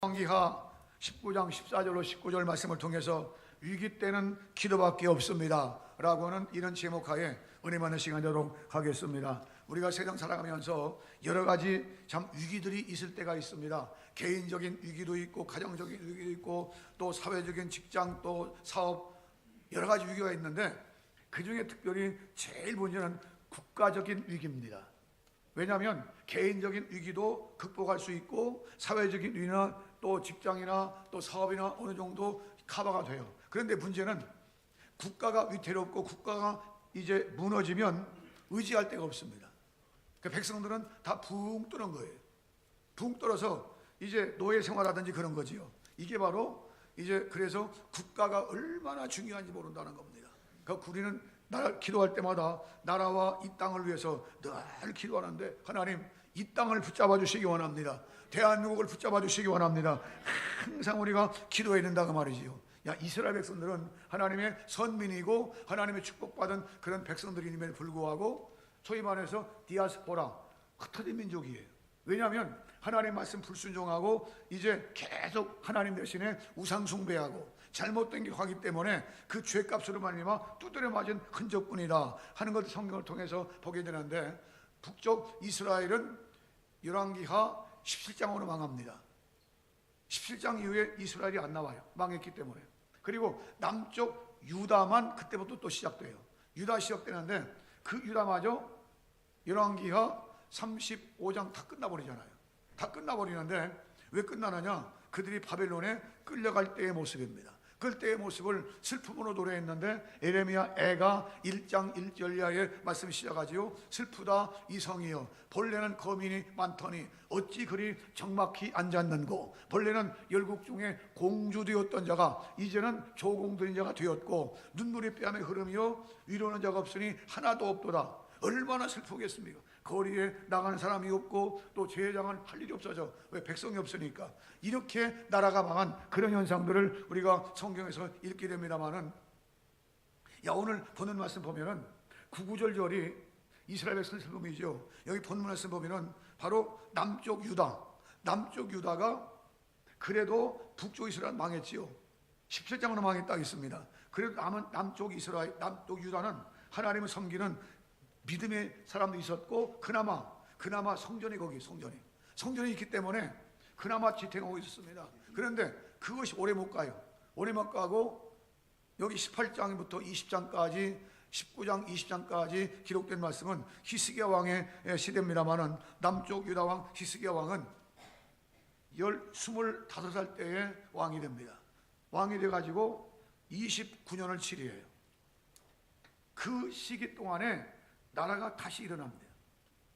열왕기하 19장 14절로 19절 말씀을 통해서 위기 때는 기도밖에 없습니다 라고는 이런 제목하에 은혜 많은 시간 되도록 하겠습니다. 우리가 세상 살아가면서 여러 가지 참 위기들이 있을 때가 있습니다. 개인적인 위기도 있고 가정적인 위기도 있고 또 사회적인 직장 또 사업 여러 가지 위기가 있는데 그 중에 특별히 제일 문제는 국가적인 위기입니다. 왜냐하면 개인적인 위기도 극복할 수 있고 사회적인 위기나 또 직장이나 또 사업이나 어느 정도 커버가 돼요. 그런데 문제는 국가가 위태롭고 국가가 이제 무너지면 의지할 데가 없습니다. 그 백성들은 다 붕 뜨는 거예요. 붕 떨어서 이제 노예 생활하든지 그런 거지요. 이게 바로 이제 그래서 국가가 얼마나 중요한지 모른다는 겁니다. 그러니까 우리는 기도할 때마다 나라와 이 땅을 위해서 늘 기도하는데 하나님 이 땅을 붙잡아 주시기 원합니다. 대한민국을 붙잡아 주시기 원합니다. 항상 우리가 기도해야 된다고 말이지요. 이스라엘 백성들은 하나님의 선민이고 하나님의 축복받은 그런 백성들임에도 불구하고 소위 말해서 디아스포라 흩어진 민족이에요. 왜냐하면 하나님 말씀 불순종하고 이제 계속 하나님 대신에 우상 숭배하고 잘못된 게 하기 때문에 그 죄값으로 말미암아 두드려 맞은 흔적뿐이다 하는 것을 성경을 통해서 보게 되는데, 북쪽 이스라엘은 열왕기하 17장으로 망합니다. 17장 이후에 이스라엘이 안 나와요. 망했기 때문에. 그리고 남쪽 유다만 그때부터 또 시작돼요. 유다 시작되는데 그 유다마저 열왕기하 35장 다 끝나버리잖아요. 다 끝나버리는데 왜 끝나느냐? 그들이 바벨론에 끌려갈 때의 모습입니다. 그때의 모습을 슬픔으로 노래했는데 에레미야 애가 1장 1절 이하의 말씀이 시작하지요. 슬프다 이 성이여, 본래는 거민이 많더니 어찌 그리 적막히 앉았는고, 본래는 열국 중에 공주되었던 자가 이제는 조공들인 자가 되었고, 눈물이 뺨에 흐르며 위로하는 자가 없으니 하나도 없도다. 얼마나 슬프겠습니까? 거리에 나가는 사람이 없고 또 제사장을 할 일이 없어져. 왜? 백성이 없으니까. 이렇게 나라가 망한 그런 현상들을 우리가 성경에서 읽게 됩니다만은, 오늘 보는 말씀 보면은 구구절절이 이스라엘 백성의 슬픔이죠. 여기 본문 말씀 보면은 바로 남쪽 유다가 그래도 북쪽 이스라엘 망했지요. 17장으로 망했다 했습니다. 그래도 남쪽 유다는 하나님을 섬기는 믿음의 사람도 있었고 그나마 성전이 성전이 있기 때문에 그나마 지탱하고 있었습니다. 그런데 그것이 오래 못 가요. 오래 못 가고 여기 18장부터 20장까지 19장 20장까지 기록된 말씀은 히스기야 왕의 시대입니다만은, 남쪽 유다 왕 히스기야 왕은 25살 때에 왕이 됩니다. 왕이 돼가지고 29년을 치리해요. 그 시기 동안에 나라가 다시 일어납니다.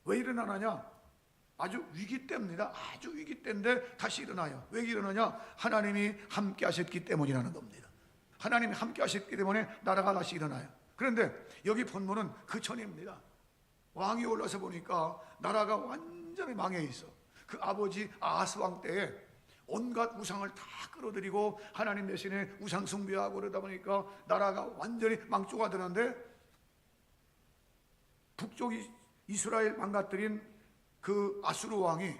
왜 일어나느냐? 아주 위기 때입니다. 아주 위기 때인데 다시 일어나요. 왜 일어나냐? 하나님이 함께 하셨기 때문이라는 겁니다. 하나님이 함께 하셨기 때문에 나라가 다시 일어나요. 그런데 여기 본문은 그 전입니다. 왕이 올라서 보니까 나라가 완전히 망해 있어. 그 아버지 아하스 왕 때에 온갖 우상을 다 끌어들이고 하나님 대신에 우상 숭배하고 그러다 보니까 나라가 완전히 망조가 되는데, 북쪽이 이스라엘 망가뜨린 그 아수르 왕이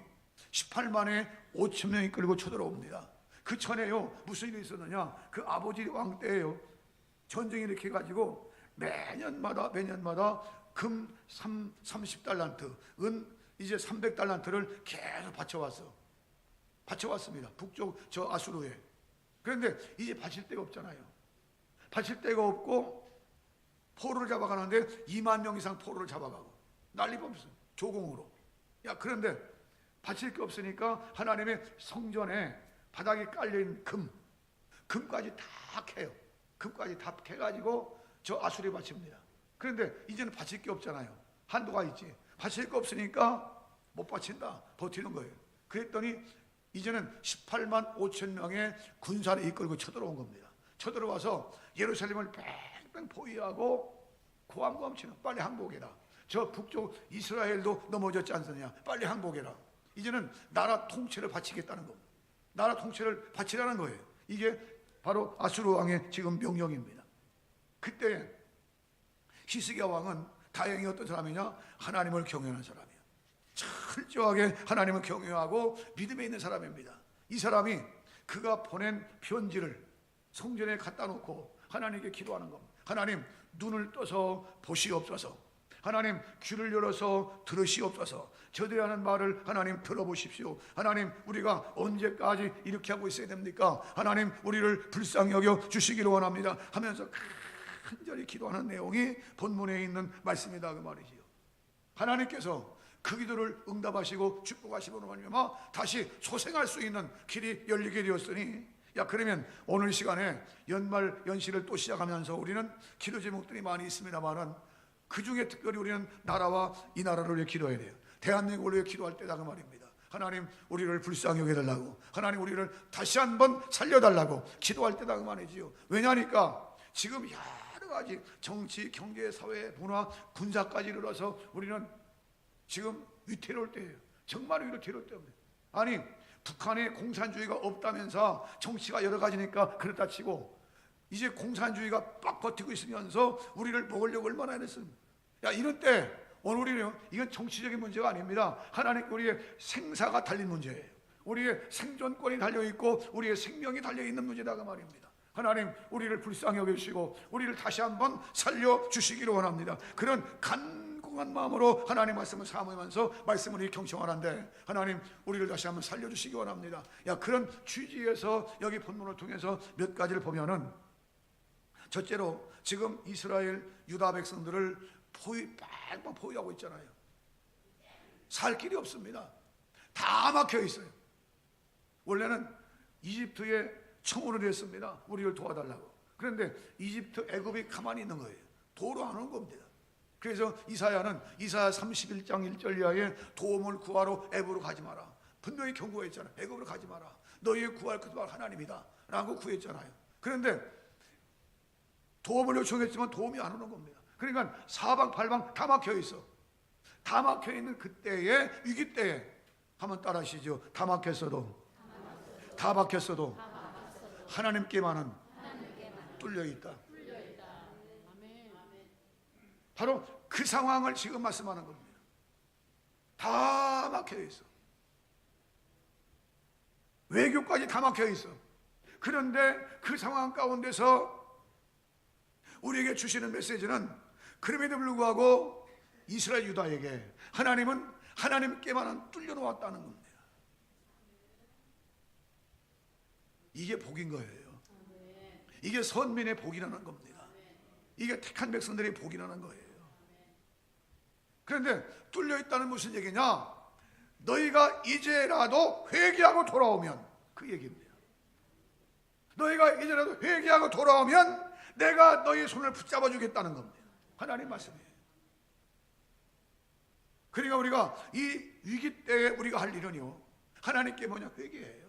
18만에 5천 명이 끌고 쳐들어옵니다. 그 전에요 무슨 일이 있었느냐? 그 아버지 왕 때에요 전쟁이 이렇게 해가지고 매년마다 금 30달란트, 은 이제 300달란트를 계속 바쳐왔습니다. 북쪽 저 아수르에. 그런데 이제 바칠 데가 없잖아요. 바칠 데가 없고 포로를 잡아가는데 2만 명 이상 포로를 잡아가고 난리가 없어요. 조공으로. 그런데 바칠 게 없으니까 하나님의 성전에 바닥에 깔려있는 금까지 다 캐요. 금까지 다 캐가지고 저 아수리에 바칩니다. 그런데 이제는 바칠 게 없잖아요. 한도가 있지. 바칠 게 없으니까 못 바친다. 버티는 거예요. 그랬더니 이제는 18만 5천 명의 군사를 이끌고 쳐들어온 겁니다. 쳐들어와서 예루살렘을 뺑뺑 포위하고 고함고함 치는, 빨리 항복해라. 저 북쪽 이스라엘도 넘어졌지 않느냐, 빨리 항복해라. 이제는 나라 통치를 바치겠다는 겁니다. 나라 통치를 바치라는 거예요. 이게 바로 아수르 왕의 지금 명령입니다. 그때 히스기야 왕은 다행히 어떤 사람이냐? 하나님을 경외하는 사람이에요. 철저하게 하나님을 경외하고 믿음에 있는 사람입니다. 이 사람이 그가 보낸 편지를 성전에 갖다 놓고 하나님께 기도하는 겁니다. 하나님, 눈을 떠서 보시옵소서. 하나님, 귀를 열어서 들으시옵소서. 저들이 하는 말을 하나님 들어보십시오. 하나님, 우리가 언제까지 이렇게 하고 있어야 됩니까? 하나님, 우리를 불쌍히 여겨 주시기를 원합니다 하면서 간절히 기도하는 내용이 본문에 있는 말씀이다 그 말이지요. 하나님께서 그 기도를 응답하시고 축복하시므로 말미암아 다시 소생할 수 있는 길이 열리게 되었으니, 그러면 오늘 시간에 연말 연시를 또 시작하면서 우리는 기도 제목들이 많이 있습니다만은 그 중에 특별히 우리는 나라와 이 나라를 위해 기도해야 돼요. 대한민국을 위해 기도할 때다 그 말입니다. 하나님, 우리를 불쌍히 여겨달라고, 하나님, 우리를 다시 한번 살려달라고 기도할 때다 그 말이지요. 왜냐하니까 지금 여러 가지 정치, 경제, 사회, 문화, 군사까지 이르러서 우리는 지금 위태로울 때예요. 정말 위태로울 때입니다. 아니, 북한에 공산주의가 없다면서 정치가 여러 가지니까 그렇다 치고 이제 공산주의가 빡 버티고 있으면서 우리를 먹으려고 얼마나 했습니까? 이런 때 오늘 우리는 이건 정치적인 문제가 아닙니다. 하나님, 우리의 생사가 달린 문제예요. 우리의 생존권이 달려있고 우리의 생명이 달려있는 문제다 그 말입니다. 하나님, 우리를 불쌍히 여기시고 우리를 다시 한번 살려주시기를 원합니다. 그런 간곡한 마음으로 하나님 말씀을 사모하면서 말씀을 경청하는데, 하나님, 우리를 다시 한번 살려주시기 원합니다. 그런 취지에서 여기 본문을 통해서 몇 가지를 보면은, 첫째로 지금 이스라엘 유다 백성들을 빡빡 포위하고 있잖아요. 살 길이 없습니다. 다 막혀 있어요. 원래는 이집트에 청혼을 했습니다. 우리를 도와달라고. 그런데 이집트, 애굽이 가만히 있는 거예요. 도로 안 오는 겁니다. 그래서 이사야는 이사야 31장 1절 이하에 도움을 구하러 애굽으로 가지 마라. 분명히 경고했잖아요. 애굽으로 가지 마라. 너희의 구할 그도 하나님이다 라고 구했잖아요. 그런데 도움을 요청했지만 도움이 안 오는 겁니다. 그러니까 사방팔방 다 막혀 있어. 다 막혀 있는 그때에, 위기 때에 한번 따라하시죠. 다 막혔어도, 다 막혔어도 하나님께만은 뚫려 있다. 바로 그 상황을 지금 말씀하는 겁니다. 다 막혀 있어. 외교까지 다 막혀 있어. 그런데 그 상황 가운데서 우리에게 주시는 메시지는, 그럼에도 불구하고 이스라엘 유다에게 하나님은 하나님께만은 뚫려 놓았다는 겁니다. 이게 복인 거예요. 이게 선민의 복이라는 겁니다. 이게 택한 백성들의 복이라는 거예요. 그런데 뚫려 있다는 무슨 얘기냐? 너희가 이제라도 회개하고 돌아오면, 그 얘기입니다. 너희가 이제라도 회개하고 돌아오면 내가 너희 손을 붙잡아 주겠다는 겁니다. 하나님 말씀이에요. 그러니까 우리가 이 위기 때에 우리가 할 일은요, 하나님께 뭐냐? 회개해요.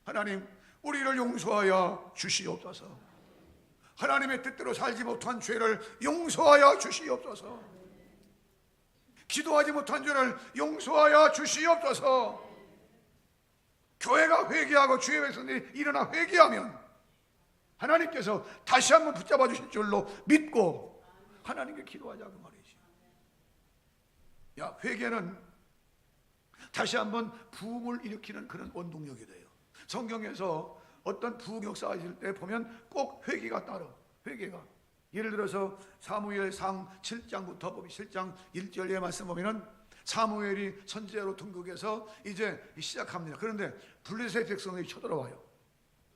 하나님, 우리를 용서하여 주시옵소서. 하나님의 뜻대로 살지 못한 죄를 용서하여 주시옵소서. 기도하지 못한 죄를 용서하여 주시옵소서. 교회가 회개하고 주의 백성들이 일어나 회개하면 하나님께서 다시 한번 붙잡아 주실 줄로 믿고 하나님께 기도하자고 말이지. 회개는 다시 한번 부흥을 일으키는 그런 원동력이 돼요. 성경에서 어떤 부흥 역사가 있을 때 보면 꼭 회개가 따라. 회개가, 예를 들어서 사무엘상 7장부터 보면 7장 1절의 말씀 보면은 사무엘이 선지자로 등극해서 이제 시작합니다. 그런데 블레셋 백성이 쳐들어와요.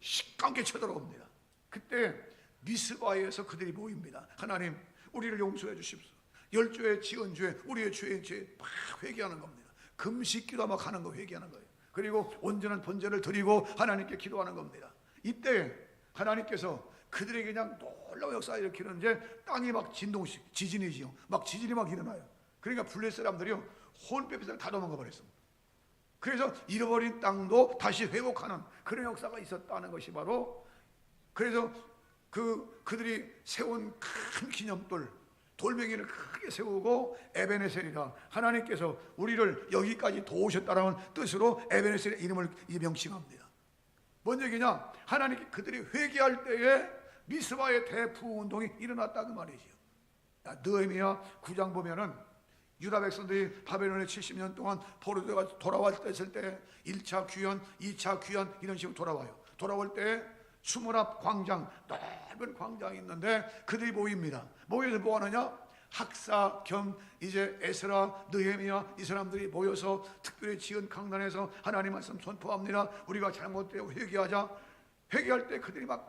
시끄럽게 쳐들어옵니다. 그때 미스바에서 그들이 모입니다. 하나님, 우리를 용서해 주십시오. 열조의 지은 죄, 우리의 죄인 죄 막 회개하는 겁니다. 금식기도 막 하는 거 회개하는 거예요. 그리고 온전한 번제를 드리고 하나님께 기도하는 겁니다. 이때 하나님께서 그들에게 그냥 놀라운 역사를 일으키는데 땅이 막 진동식, 지진이지요. 막 지진이 막 일어나요. 그러니까 블레셋 사람들이요, 혼빼빼들 다 도망가 버렸습니다. 그래서 잃어버린 땅도 다시 회복하는 그런 역사가 있었다는 것이 바로, 그래서 그들이 세운 큰 기념돌, 돌멩이를 크게 세우고 에베네셀이라, 하나님께서 우리를 여기까지 도우셨다는 뜻으로 에베네셀의 이름을 명칭합니다. 뭔 얘기냐? 하나님께 그들이 회개할 때에 미스바의 대부흥 운동이 일어났다 그 말이죠. 느헤미야 9장 보면은 유다 백성들이 바벨론에 70년 동안 포로되어 돌아왔을 때 1차 귀환, 2차 귀환 이런 식으로 돌아와요. 돌아올 때 수문 앞 광장, 넓은 광장이 있는데 그들이 모입니다. 모여서 뭐 하느냐? 학사 겸 이제 에스라, 느헤미야 이 사람들이 모여서 특별히 지은 강단에서 하나님 말씀 선포합니다. 우리가 잘못되고 회개하자. 회개할 때 그들이 막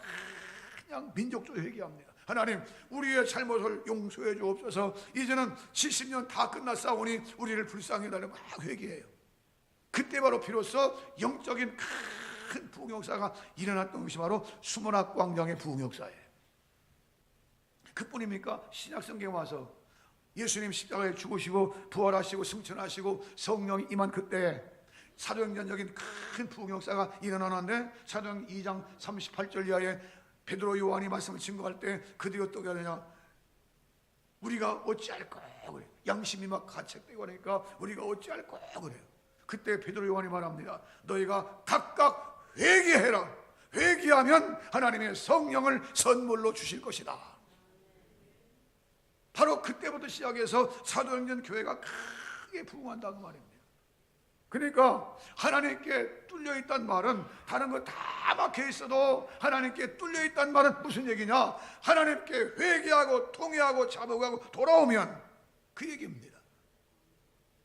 그냥 민족적으로 회개합니다. 하나님, 우리의 잘못을 용서해 주옵소서. 이제는 70년 다 끝났사오니 우리를 불쌍히 달라 막 회개해요. 그때 바로 비로소 영적인 큰 부흥역사가 일어났던 것이 바로 수문학 광장의 부흥역사예요. 그뿐입니까? 신약성경에 와서 예수님 십자가에 죽으시고 부활하시고 승천하시고 성령이 임한 그때 사도행전적인 큰 부흥역사가 일어나는데 사도행 2장 38절 이하에 베드로 요한이 말씀을 증거할 때 그들이 어떻게 하느냐? 우리가 어찌할 거야 그래. 양심이 막 가책되고 하니까 우리가 어찌할 거야 그래요. 그때 베드로 요한이 말합니다. 너희가 각각 회개해라. 회개하면 하나님의 성령을 선물로 주실 것이다. 바로 그때부터 시작해서 사도행전 교회가 크게 부흥한다는 말입니다. 그러니까 하나님께 뚫려있단 말은 다른 거 다 막혀있어도 하나님께 뚫려있단 말은 무슨 얘기냐? 하나님께 회개하고 통회하고 자복하고 돌아오면 그 얘기입니다.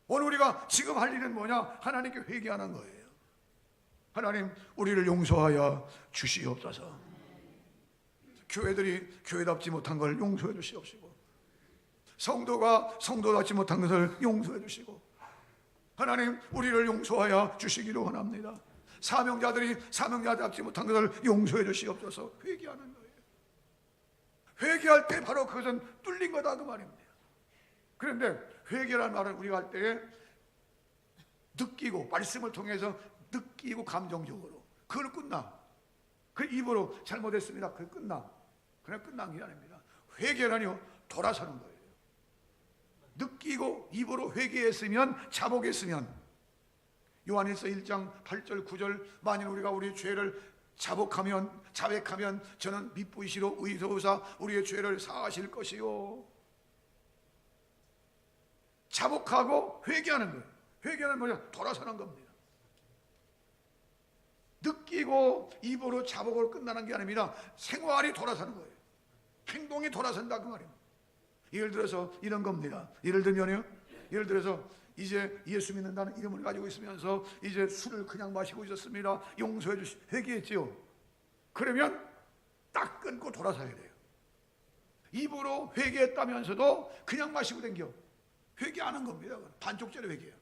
오늘 우리가 지금 할 일은 뭐냐? 하나님께 회개하는 거예요. 하나님, 우리를 용서하여 주시옵소서. 교회들이 교회답지 못한 걸 용서해 주시옵시고, 성도가 성도답지 못한 것을 용서해 주시고, 하나님, 우리를 용서하여 주시기를 원합니다. 사명자들이 사명자답지 못한 것을 용서해 주시옵소서. 회개하는 거예요. 회개할 때 바로 그것은 뚫린 거다 그 말입니다. 그런데 회개라는 말은 우리가 할 때 느끼고 말씀을 통해서 느끼고 감정적으로 그걸 끝나. 그 입으로 잘못했습니다. 그걸 끝나. 그냥 끝난 게 아닙니다. 회개라니요, 돌아서는 거예요. 느끼고 입으로 회개했으면, 자복했으면, 요한일서 1장 8절 9절 만일 우리가 우리의 죄를 자백하면 저는 미쁘시로 의로우사 우리의 죄를 사하실 것이요. 자복하고 회개하는 거예요. 회개는 뭐냐? 돌아서는 겁니다. 느끼고 입으로 자복으로 끝나는 게 아닙니다. 생활이 돌아서는 거예요. 행동이 돌아선다 그 말입니다. 예를 들어서 이런 겁니다. 예를 들어서 이제 예수 믿는다는 이름을 가지고 있으면서 이제 술을 그냥 마시고 있었습니다. 용서해 주시 회개했지요. 그러면 딱 끊고 돌아서야 돼요. 입으로 회개했다면서도 그냥 마시고 댕겨. 회개 안 한 겁니다. 반쪽짜리 회개예요.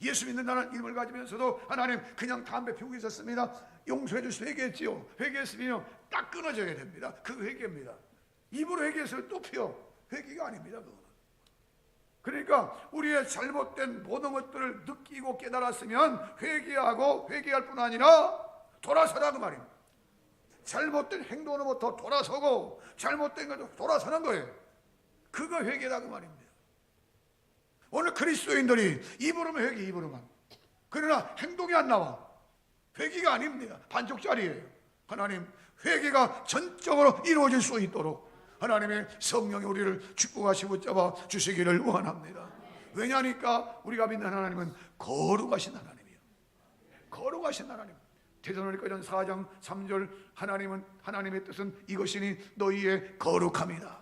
예수 믿는다는 이름을 가지면서도 하나님 그냥 담배 피우고 있었습니다. 용서해 주시 회개했지요. 회개했으면 딱 끊어져야 됩니다. 그 회개입니다. 입으로 회개해서 또 피워. 회개가 아닙니다. 그거는. 그러니까 우리의 잘못된 모든 것들을 느끼고 깨달았으면 회개하고 회개할 뿐 아니라 돌아서라 그 말입니다. 잘못된 행동으로부터 돌아서고 잘못된 것도 돌아서는 거예요. 그거 회개다 그 말입니다. 오늘 그리스도인들이 입으로만 회개, 입으로만. 그러나 행동이 안 나와. 회개가 아닙니다. 반쪽짜리예요. 하나님, 회개가 전적으로 이루어질 수 있도록 하나님의 성령이 우리를 축복하시고 붙잡아 주시기를 원합니다. 왜냐하니까 우리가 믿는 하나님은 거룩하신 하나님이에요. 거룩하신 하나님. 데살로니가전 4장 3절 하나님의 뜻은 이것이니 너희의 거룩함이다.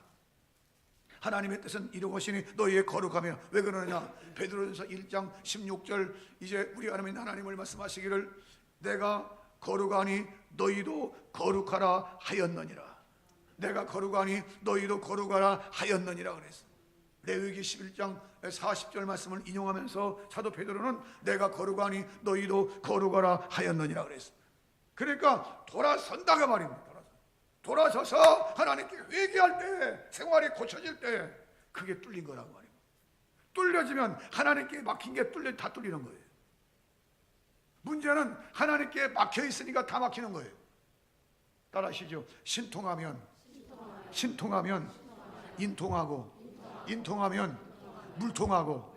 하나님의 뜻은 이것이니 너희의 거룩함이야. 왜 그러느냐? 베드로전서 1장 16절 이제 우리 하나님을 말씀하시기를 내가 거룩하니 너희도 거룩하라 하였느니라. 내가 거룩하니 너희도 거룩하라 하였느니라 그랬어. 레위기 11장 40절 말씀을 인용하면서 사도 베드로는 내가 거룩하니 너희도 거룩하라 하였느니라 그랬어. 그러니까 돌아선다가 말입니다. 돌아서서 하나님께 회개할 때, 생활이 고쳐질 때 그게 뚫린 거라고 말이에요. 뚫려지면 하나님께 막힌 게 다 뚫리는 거예요. 문제는 하나님께 막혀 있으니까 다 막히는 거예요. 따라하시죠. 신통하면 인통하고, 인통하면 물통하고.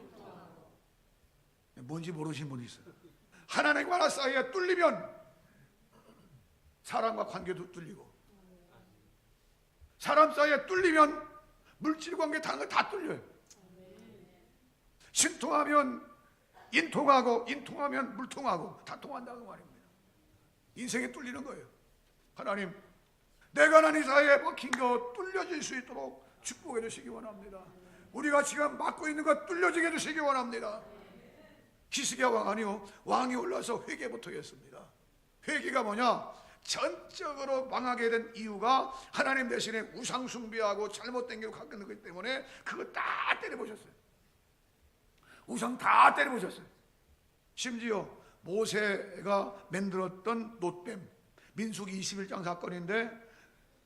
뭔지 모르시는 분이 있어요. 하나님과 나 사이에 뚫리면 사람과 관계도 뚫리고, 사람 사이에 뚫리면 물질 관계 다른 거 다 뚫려요. 신통하면 인통하고, 인통하면 물통하고 다 통한다고 말입니다. 인생이 뚫리는 거예요. 하나님, 내가 난 이 사회에 막힌 거 뚫려질 수 있도록 축복해 주시기 원합니다. 우리가 지금 맡고 있는 것 뚫려지게 해주시기 원합니다. 히스기야 왕 아니요, 왕이 올라서 회개부터 했습니다. 회개가 뭐냐? 전적으로 망하게 된 이유가 하나님 대신에 우상 숭배하고 잘못된 길로 갖고 있는 것 때문에 그거 다 때려보셨어요. 우상 다 때려보셨어요. 심지어 모세가 만들었던 놋뱀, 민수기 21장 사건인데,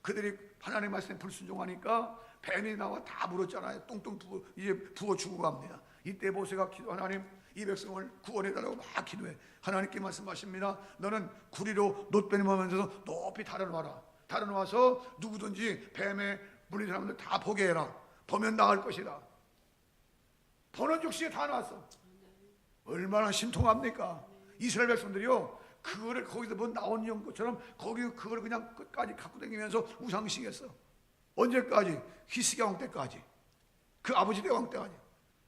그들이 하나님 말씀에 불순종하니까 뱀이 나와 다 물었잖아요. 뚱뚱 부어 죽고 갑니다. 이때 모세가 기도, 하나님 이 백성을 구원해달라고 막 기도해. 하나님께 말씀하십니다. 너는 구리로 놋뱀을 먹으면서 높이 달아놔라. 달아놔서 누구든지 뱀에 물린 사람들 다 보게 해라. 보면 나을 것이다. 보는 즉시에 다 나왔어. 얼마나 신통합니까? 이스라엘 백성들이요, 그거를 거기서 뭐 나온 것처럼 거기 그걸 그냥 끝까지 갖고 다니면서 우상식했어. 언제까지? 히스기야 왕 때까지. 그 아버지 대왕 때까지.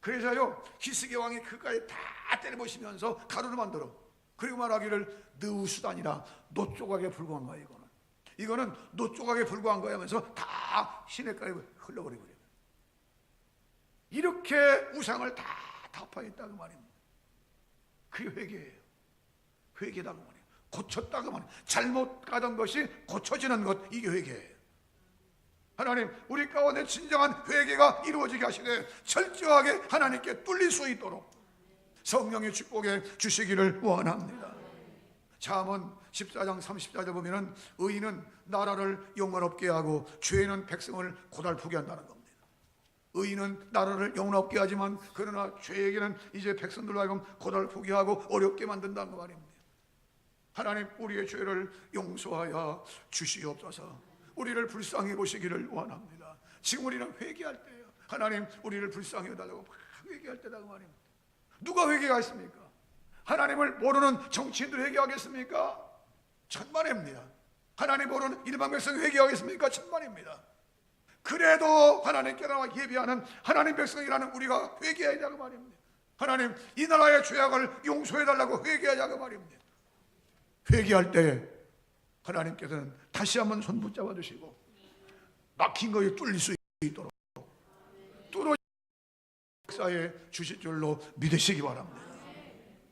그래서요, 히스기야 왕이 그까지 다 때려보시면서 가루를 만들어. 그리고 말하기를 느우수단이라 노 조각에 불과한 거야. 이거는 노 조각에 불과한 거야 하면서 다 시냇가에 흘러버리고 그래요. 이렇게 우상을 다 타파했다고 말입니다. 그게 회개예요. 회개다고 말이에요. 고쳤다고 말이에요. 잘못 가던 것이 고쳐지는 것, 이게 회개예요. 하나님, 우리 가운데 진정한 회개가 이루어지게 하시되 철저하게 하나님께 뚫릴 수 있도록 성령의 축복해 주시기를 원합니다. 잠언 14장 34절 보면은 의인은 나라를 영원없게 하고 죄는 백성을 고달프게 한다는 겁니다. 의인은 나라를 영원없게 하지만 그러나 죄에게는 이제 백성들로 하여금 고달프게 하고 어렵게 만든다는 말입니다. 하나님, 우리의 죄를 용서하여 주시옵소서. 우리를 불쌍히 보시기를 원합니다. 지금 우리는 회개할 때예요. 하나님, 우리를 불쌍히 해달라고 회개할 때라고 말입니다. 누가 회개하겠습니까? 하나님을 모르는 정치인들 회개하겠습니까? 천만입니다. 하나님 모르는 일반 백성 회개하겠습니까? 천만입니다. 그래도 하나님께 나와 예비하는 하나님 백성이라는 우리가 회개해야 되고 말입니다. 하나님, 이 나라의 죄악을 용서해달라고 회개하자고 말입니다. 회개할 때 하나님께서는 다시 한번 손 붙잡아 주시고 막힌 것이 뚫릴 수 있도록 뚫어진 역사에 주실 줄로 믿으시기 바랍니다.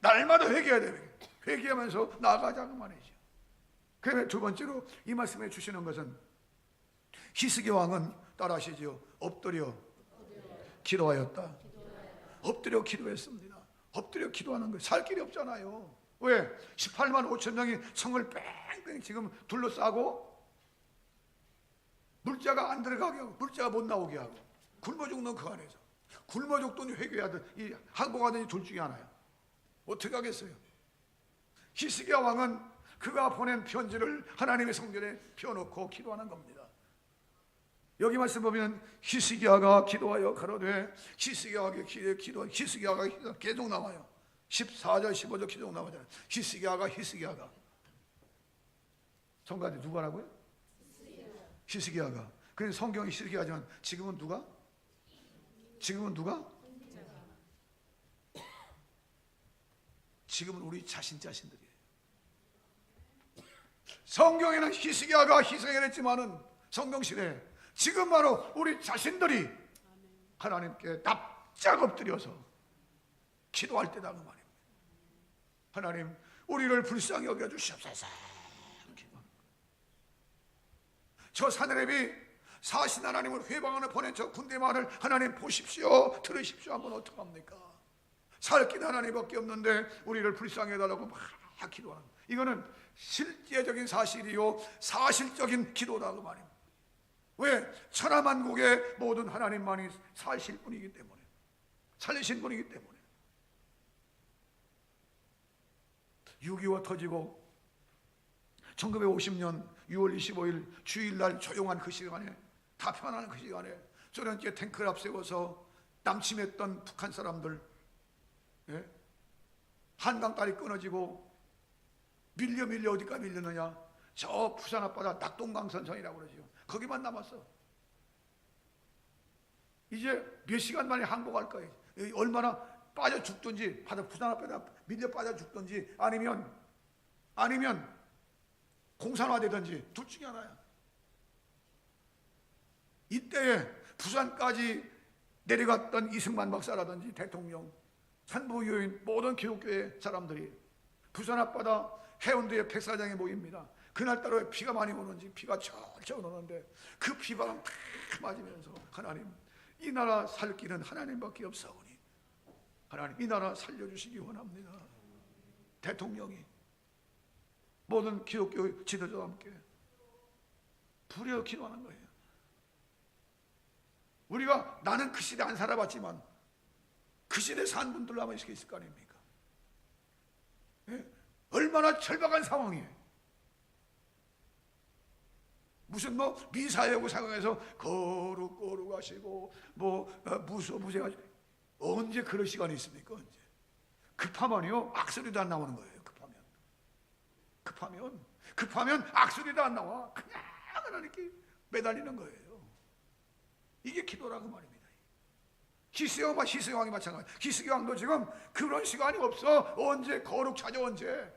날마다 회개해야 돼요. 회개하면서 나아가자고 말이죠. 그다음에 두 번째로 이 말씀에 주시는 것은 히스기야 왕은 따라하시죠. 엎드려 기도하였다. 엎드려 기도했습니다. 엎드려 기도하는 거예요. 살 길이 없잖아요. 왜? 18만 5천 명이 성을 뺑뺑 지금 둘러싸고 물자가 안 들어가게 하고 물자가 못 나오게 하고 굶어 죽는 그 안에서 굶어 죽더니 회개하든 이 항복하든지 둘 중에 하나야. 어떻게 하겠어요? 히스기야 왕은 그가 보낸 편지를 하나님의 성전에 펴놓고 기도하는 겁니다. 여기 말씀 보면 히스기야가 기도하여 가로되 히스기야가 계속 나와요. 14절 15절 계속 나오잖아요. 히스기야가 성가대 누가라고요? 히스기야가. 그래서 성경이 히스기야지만 지금은 누가? 지금은 우리 자신들이에요. 성경에는 히스기야가 희생을 했지만은 성경시대에 지금 바로 우리 자신들이 하나님께 납작 엎드려서 기도할 때다고 말입니다. 하나님, 우리를 불쌍히 여겨 주시옵소서. 저 사내랩이 사신 하나님을 회방하는 보낸 저 군대만을 하나님 보십시오, 들으십시오 하면 어떡합니까? 살길 하나님밖에 없는데 우리를 불쌍히 해달라고 막 기도하는 거예요. 이거는 실제적인 사실이요 사실적인 기도라고 말입니다. 왜? 천하만국의 모든 하나님만이 사실 분이기 때문에, 살리신 분이기 때문에. 6.25 터지고 1950년 6월 25일 주일날 조용한 그 시간에, 다 편안한 그 시간에 소련제 탱크를 앞세워서 남침했던 북한 사람들, 한강 다리 끊어지고 밀려 어디까지 밀렸느냐? 저 부산 앞바다 낙동강선선이라고 그러죠. 거기만 남았어. 이제 몇 시간 만에 항복할 거예요. 얼마나 빠져 죽든지, 부산 앞에다 밀려 빠져 죽든지, 아니면 공산화되든지 둘 중에 하나야. 이때에 부산까지 내려갔던 이승만 박사라든지 대통령, 산부유인 모든 기독교의 사람들이 부산 앞바다 해운대의 백사장에 모입니다. 그날따라 비가 많이 오는지 비가 철철 오는데 그 비바람 탁 맞으면서 하나님, 이 나라 살 길은 하나님밖에 없사오니 하나님, 이 나라 살려주시기 원합니다. 대통령이 모든 기독교 지도자와 함께 부려 기도하는 거예요. 우리가, 나는 그 시대 안 살아봤지만 그 시대 산 분들 아마 있을 거 아닙니까? 예? 얼마나 절박한 상황이에요. 무슨 미사여구 상황에서 거룩하시고 무소부재하시고, 언제 그럴 시간이 있습니까? 언제? 급하면요 악소리도 안 나오는 거예요. 급하면 악소리도 안 나와. 그냥 하나님께 매달리는 거예요. 이게 기도라고 말입니다. 히스기 왕이 마찬가지. 히스기 왕도 지금 그런 시간이 없어. 언제 거룩 찾아, 언제?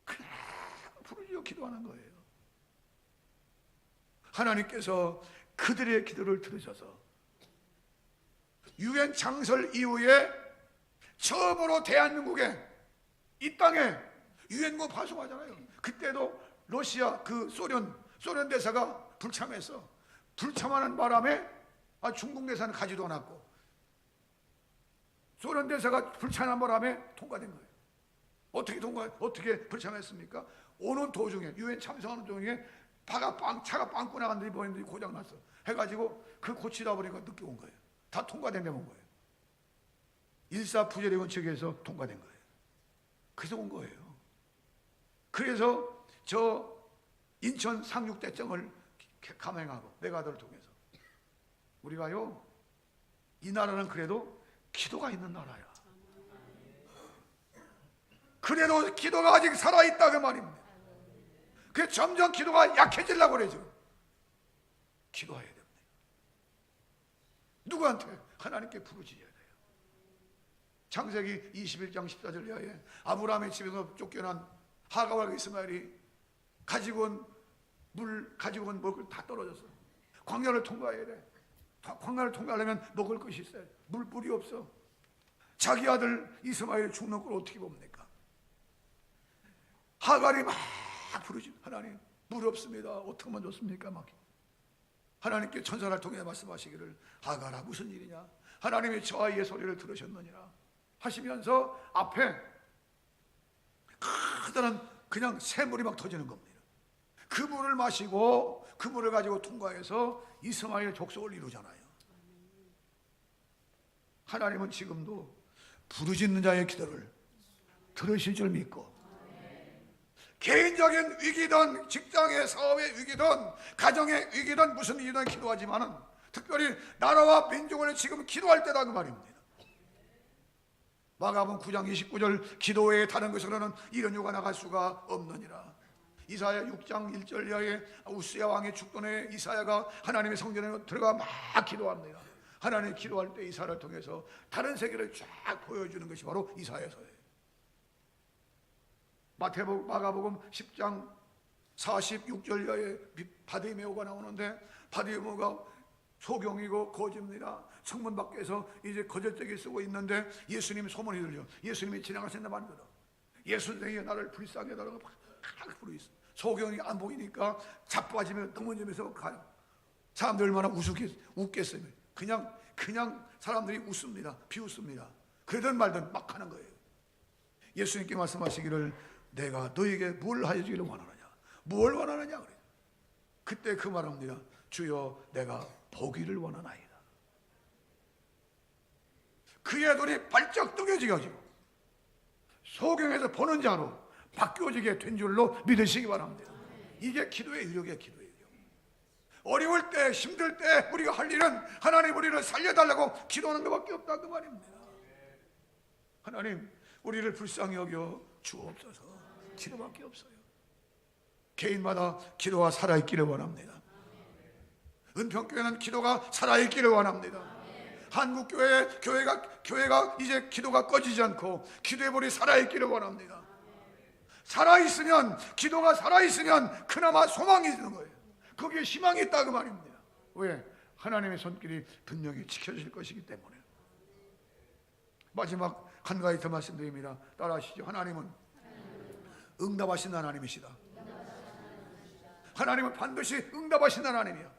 그냥 부르짖어 기도하는 거예요. 하나님께서 그들의 기도를 들으셔서 유엔 창설 이후에 처음으로 대한민국에, 이 땅에 유엔군 파송하잖아요. 그때도 러시아, 소련 대사가 불참해서, 불참하는 바람에 중국 대사는 가지도 않았고 소련 대사가 불참한 바람에 통과된 거예요. 어떻게 불참했습니까? 오는 도중에, 유엔 참석하는 도중에 차가 빵꾸 나갔는데 보냈는데 고장났어 해가지고 그 고치다 보니까 늦게 온 거예요. 다 통과된 데만 온 거예요. 일사부재리 원칙에서 통과된 거예요. 그래서 온 거예요. 그래서 저 인천 상륙대청을 감행하고 내가들을 통해서 우리가요, 이 나라는 그래도 기도가 있는 나라야. 그래도 기도가 아직 살아있다 그 말입니다. 그래서 점점 기도가 약해지려고 그래. 지금 기도해야 됩니다. 누구한테? 하나님께 부르짖어야 돼요. 창세기 21장 14절 이하에 아브라함의 집에서 쫓겨난 하가와 이스마엘이 가지고 온 먹을 다 떨어졌어. 광야를 통과해야 돼. 광야를 통과하려면 먹을 것이 있어야 돼. 물이 없어. 자기 아들 이스마엘이 죽는 걸 어떻게 봅니까? 하갈이 막 부르짖어. 하나님, 물 없습니다. 어떻게 하면 좋습니까? 막 하나님께 천사를 통해 말씀하시기를, 하갈아 무슨 일이냐? 하나님이 저 아이의 소리를 들으셨느니라 하시면서 앞에 커다란 그냥 샘물이 막 터지는 겁니다. 그 물을 마시고 그 물을 가지고 통과해서 이스마엘 족속을 이루잖아요. 하나님은 지금도 부르짖는 자의 기도를 들으실 줄 믿고, 개인적인 위기든 직장의 사업의 위기든 가정의 위기든 무슨 일이든 기도하지만은 특별히 나라와 민족을 지금 기도할 때다 그 말입니다. 마가복음 9장 29절, 기도에 다른 것으로는 이런 유가 나갈 수가 없느니라. 이사야 6장 1절 이하에 우스야 왕의 죽던 해 이사야가 하나님의 성전에 들어가 막 기도합니다. 하나님 기도할 때 이사야를 통해서 다른 세계를 쫙 보여주는 것이 바로 이사야서예요. 마가복음 10장 46절 이하에 바디메오가 나오는데, 바디메오가 소경이고 거지입니다. 성문 밖에서 이제 거절대기 쓰고 있는데 예수님이 소문이 들려. 예수님이 지나가신다 말입니다. 예수님이 나를 불쌍히 해달라고 막 부르고 있어. 소경이 안 보이니까 자빠지며 넘어지면서 가요. 사람들 얼마나 웃겠어요. 그냥 사람들이 웃습니다. 비웃습니다. 그러든 말든 막 하는 거예요. 예수님께 말씀하시기를, 내가 너에게 뭘 하여주기를 원하느냐? 뭘 원하느냐? 그래요. 그때 그 말합니다. 주여, 내가 보기를 원하나이다. 그의 눈이 발쩍 뜨겨지게 하시고 소경에서 보는 자로 바뀌어지게 된 줄로 믿으시기 바랍니다. 이게 기도의 유력이에요. 기도의 유력. 어려울 때, 힘들 때 우리가 할 일은 하나님 우리를 살려달라고 기도하는 것밖에 없다 그 말입니다. 하나님 우리를 불쌍히 여겨 주옵소서. 기도밖에 없어요. 개인마다 기도가 살아있기를 원합니다. 은평교회는 기도가 살아있기를 원합니다. 한국 교회가 이제 기도가 꺼지지 않고 기도의 불이 살아있기를 원합니다. 살아있으면, 기도가 살아있으면 그나마 소망이 있는 거예요. 거기에 희망이 있다 그 말입니다. 왜? 하나님의 손길이 분명히 지켜질 것이기 때문에. 마지막 한 가지 더 말씀드립니다. 따라하시죠. 하나님은 응답하신 하나님이시다. 하나님은 반드시 응답하신 하나님이야.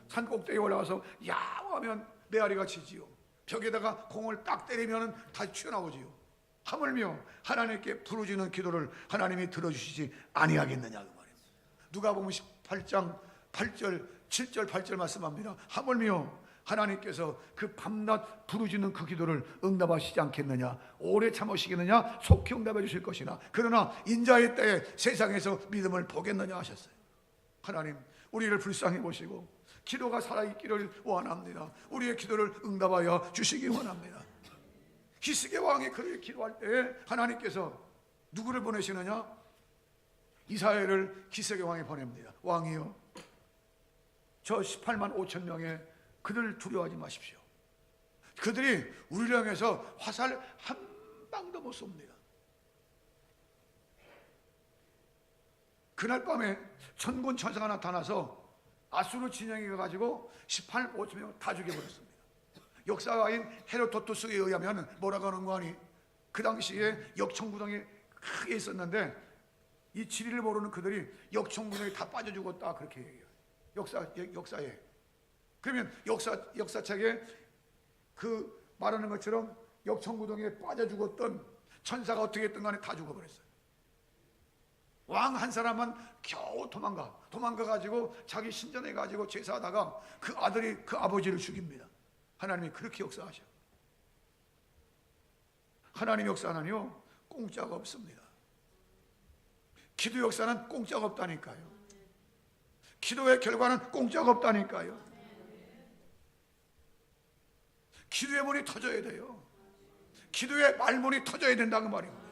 산 꼭대기에 올라가서 야우 하면 메아리가 치지요. 벽에다가 공을 딱 때리면 다시 튀어나오지요. 하물며 하나님께 부르짖는 기도를 하나님이 들어주시지 아니하겠느냐 그 말입니다. 누가복음 18장 8절 7절 8절 말씀합니다. 하물며 하나님께서 그 밤낮 부르짖는 그 기도를 응답하시지 않겠느냐, 오래 참으시겠느냐, 속히 응답해 주실 것이나 그러나 인자의 때에 세상에서 믿음을 보겠느냐 하셨어요. 하나님 우리를 불쌍히 보시고 기도가 살아있기를 원합니다. 우리의 기도를 응답하여 주시기 원합니다. 히스기야 왕이 그렇게 기도할 때에 하나님께서 누구를 보내시느냐? 이스라엘을 히스기야 왕이 보냅니다. 왕이요, 저 18만 5천 명의 그들 두려워하지 마십시오. 그들이 우리를 향해서 화살 한 방도 못 쏩니다. 그날 밤에 천군 천사가 나타나서 아수르 진영에 가지고 18만 5천 명을 다 죽여버렸습니다. 역사가인 헤로도투스에 의하면 뭐라고 하는 거 아니? 그 당시에 역청구덩이 크게 있었는데 이 지리를 모르는 그들이 역청구덩이 다 빠져 죽었다 그렇게 얘기해요. 역사에. 그러면 역사책에 그 말하는 것처럼 역청구덩이에 빠져 죽었던 천사가 어떻게 했든 간에 다 죽어버렸어요. 왕 한 사람만 겨우 도망가가지고 자기 신전해가지고 제사하다가 그 아들이 그 아버지를 죽입니다. 하나님이 그렇게 역사하셔. 하나님 역사는요 공짜가 없습니다. 기도 역사는 공짜가 없다니까요. 기도의 결과는 공짜가 없다니까요. 기도의 문이 터져야 돼요. 기도의 말문이 터져야 된다는 말입니다.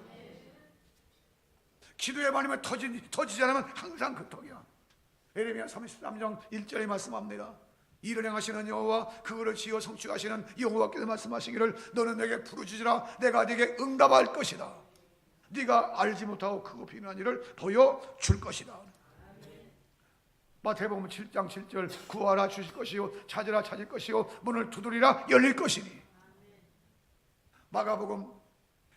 기도의 말문이 터지지 않으면 항상 그턱이야. 예레미야 33장 1절에 말씀합니다. 이를 행하시는 여호와 그거를 지어 성취하시는 여호와께서 말씀하시기를 너는 내게 부르짖으라 내가 네게 응답할 것이다. 네가 알지 못하고 크고 비밀한 일을 보여줄 것이다. 마태복음 7장 7절 구하라 주실 것이요 찾으라 찾을 것이요 문을 두드리라 열릴 것이니. 마가복음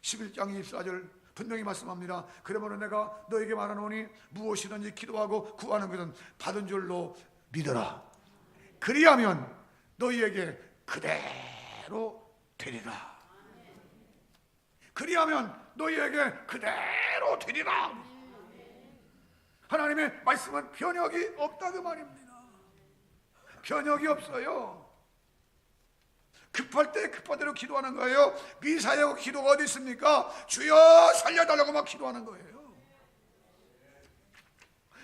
11장 24절 분명히 말씀합니다. 그러므로 내가 너에게 말하노니 무엇이든지 기도하고 구하는 것은 받은 줄로 믿어라. 그리하면 너희에게 그대로 되리라. 그리하면 너희에게 그대로 되리라. 하나님의 말씀은 변혁이 없다 그 말입니다. 변혁이 없어요. 급할 때 급하대로 기도하는 거예요. 미사여고 기도가 어디 있습니까? 주여 살려달라고 막 기도하는 거예요.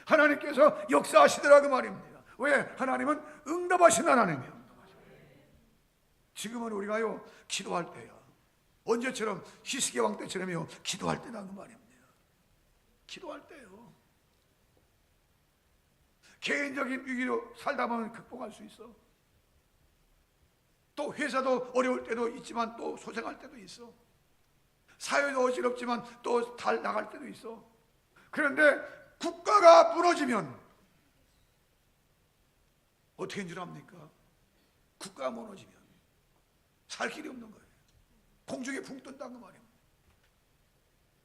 하나님께서 역사하시더라 그 말입니다. 왜? 하나님은 응답하신 하나님이에요. 지금은 우리가요 기도할 때요 언제처럼 히스기야 왕 때처럼요 기도할 때다 그 말입니다. 기도할 때요 개인적인 위기로 살다 보면 극복할 수 있어. 또 회사도 어려울 때도 있지만 또 소생할 때도 있어. 사회도 어지럽지만 또 달 나갈 때도 있어. 그런데 국가가 무너지면 어떻게 된 줄 압니까? 국가가 무너지면 살 길이 없는 거예요. 공중에 붕 뜬다는 거 말입니다.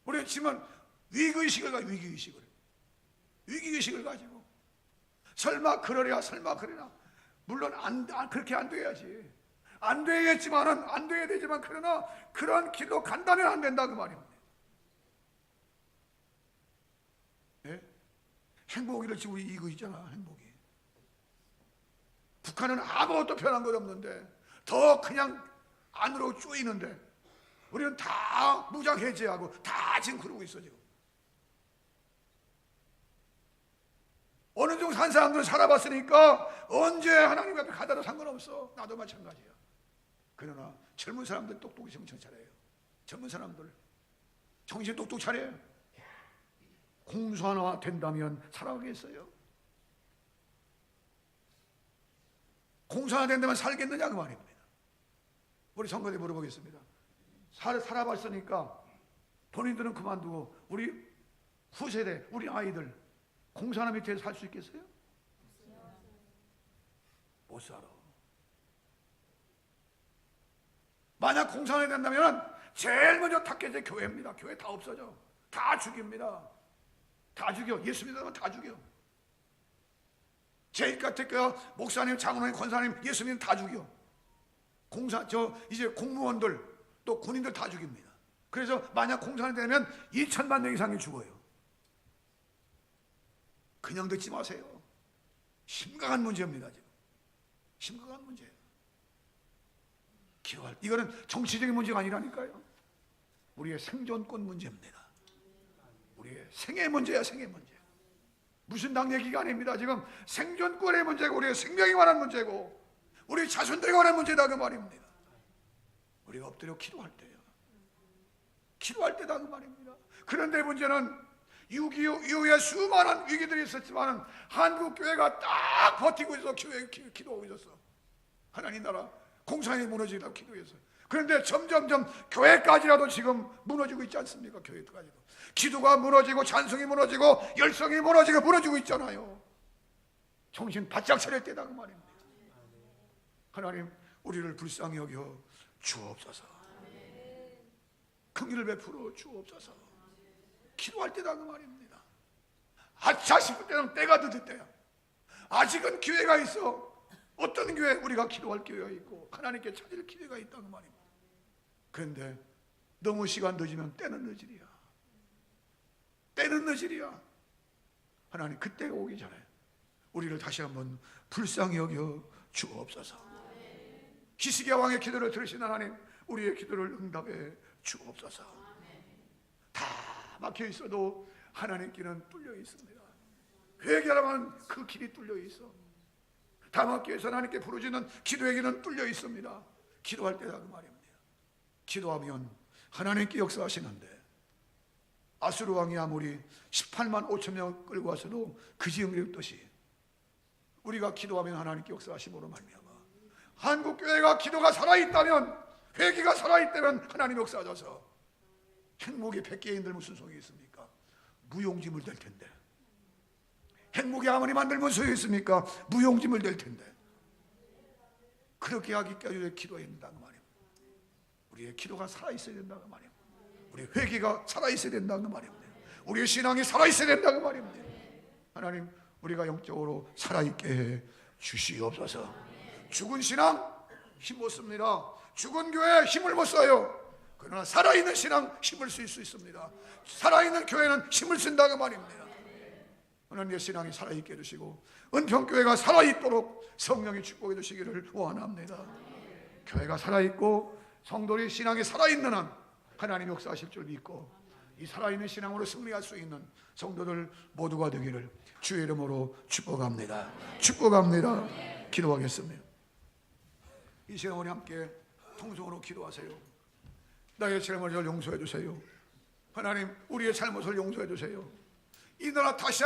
우리는 지금 위기의식을 가지고 위기의식을 가지고 설마 그러랴 설마 그러나 물론 그렇게 안 돼야지. 안 되겠지만은 안 돼야 되지만 그러나 그런 기도 간다면 안 된다 그 말입니다. 네? 행복이를 지금 우리 이거 있잖아. 행복이 북한은 아무것도 변한 것 없는데 더 그냥 안으로 쪼이는데 우리는 다 무장 해제하고 다 지금 그러고 있어. 지금 어느 정도 산 사람들은 살아봤으니까 언제 하나님 앞에 가다도 상관없어. 나도 마찬가지야. 그러나 젊은 사람들 똑똑히 정신 차려요. 젊은 사람들 정신 똑똑 차려요. 공수 하나 된다면 살아가겠어요? 공수 하나 된다면 살겠느냐 그 말입니다. 우리 성도들 물어보겠습니다. 살아봤으니까 본인들은 그만두고 우리 후세대, 우리 아이들 공사나 밑에서 살 수 있겠어요? 못 살아. 만약 공산이 된다면 제일 먼저 탁해제 교회입니다. 교회 다 없어져. 다 죽입니다. 다 죽여. 예수 믿으면 다 죽여. 제일가택교회 목사님, 장로님, 권사님, 예수 믿으면 다 죽여. 이제 공무원들 또 군인들 다 죽입니다. 그래서 만약 공산이 되면 2천만 명 이상이 죽어요. 그냥 듣지 마세요. 심각한 문제입니다. 지금 심각한 문제예요. 기도할 이거는 정치적인 문제가 아니라니까요. 우리의 생존권 문제입니다. 우리의 생애 문제야. 생애 문제. 무슨 당 얘기가 아닙니다. 지금 생존권의 문제고 우리의 생명에 관한 문제고 우리 자손들에 관한 문제다 그 말입니다. 우리가 엎드려 기도할 때요. 기도할 때다 그 말입니다. 그런데 문제는 6.25 이후에 수많은 위기들이 있었지만 한국 교회가 딱 버티고 있어. 기도하고 있었어. 하나님 나라 공산이 무너지다 기도해서. 그런데 점점점 교회까지라도 지금 무너지고 있지 않습니까? 교회까지도 기도가 무너지고 찬송이 무너지고 열성이 무너지고 있잖아요. 정신 바짝 차릴 때다 그 말입니다. 하나님 우리를 불쌍히 여겨 주옵소서. 긍휼을 베풀어 주옵소서. 기도할 때다 그 말입니다. 아차 싶을 때는 때가 늦을 때야. 아직은 기회가 있어. 어떤 교회 우리가 기도할 기회가 있고 하나님께 찾을 기회가 있다 그 말입니다. 그런데 너무 시간 늦으면 때는 늦으리야. 때는 늦으리야. 하나님 그때가 오기 전에 우리를 다시 한번 불쌍히 여겨 주옵소서. 히스기야 왕의 기도를 들으신 하나님 우리의 기도를 응답해 주옵소서. 다 막혀 있어도 하나님께는 뚫려 있습니다. 회개하면 그 길이 뚫려 있어. 다 막혀 있어 하나님께 부르짖는 기도의 길은 뚫려 있습니다. 기도할 때다 그 말입니다. 기도하면 하나님께 역사하시는데 아수르 왕이 아무리 18만 5천 명 끌고 와서도 그지응리했듯이 우리가 기도하면 하나님께 역사하심으로 말미암아 한국 교회가 기도가 살아있다면 회개가 살아있다면 하나님 역사하셔서 행복의 백개인들 무슨 소용이 있습니까? 무용지물 될 텐데. 행복이 아무리 만들면 소용이 있습니까? 무용지물 될 텐데. 그렇게 하기까지 기도해야 된다는 말이에요. 우리의 기도가 살아있어야 된다는 말이에요. 우리의 회개가 살아있어야 된다는 말입니다. 우리의 신앙이 살아있어야 된다는 말입니다. 하나님 우리가 영적으로 살아있게 해 주시옵소서. 죽은 신앙 힘 못 씁니다. 죽은 교회 힘을 못 써요. 그러나 살아있는 신앙 힘을 쓸 수 있습니다. 살아있는 교회는 힘을 쓴다는 말입니다. 하나님의 신앙이 살아있게 해주시고 은평교회가 살아있도록 성령의 축복해 주시기를 원합니다. 교회가 살아있고 성도의 신앙이 살아있는 한 하나님 역사하실 줄 믿고 이 살아있는 신앙으로 승리할 수 있는 성도들 모두가 되기를 주의 이름으로 축복합니다. 축복합니다. 기도하겠습니다. 이 시간 우리 함께 통성으로 기도하세요. 나의 잘못을 용서해 주세요. 하나님 우리의 잘못을 용서해 주세요. 이 나라 다시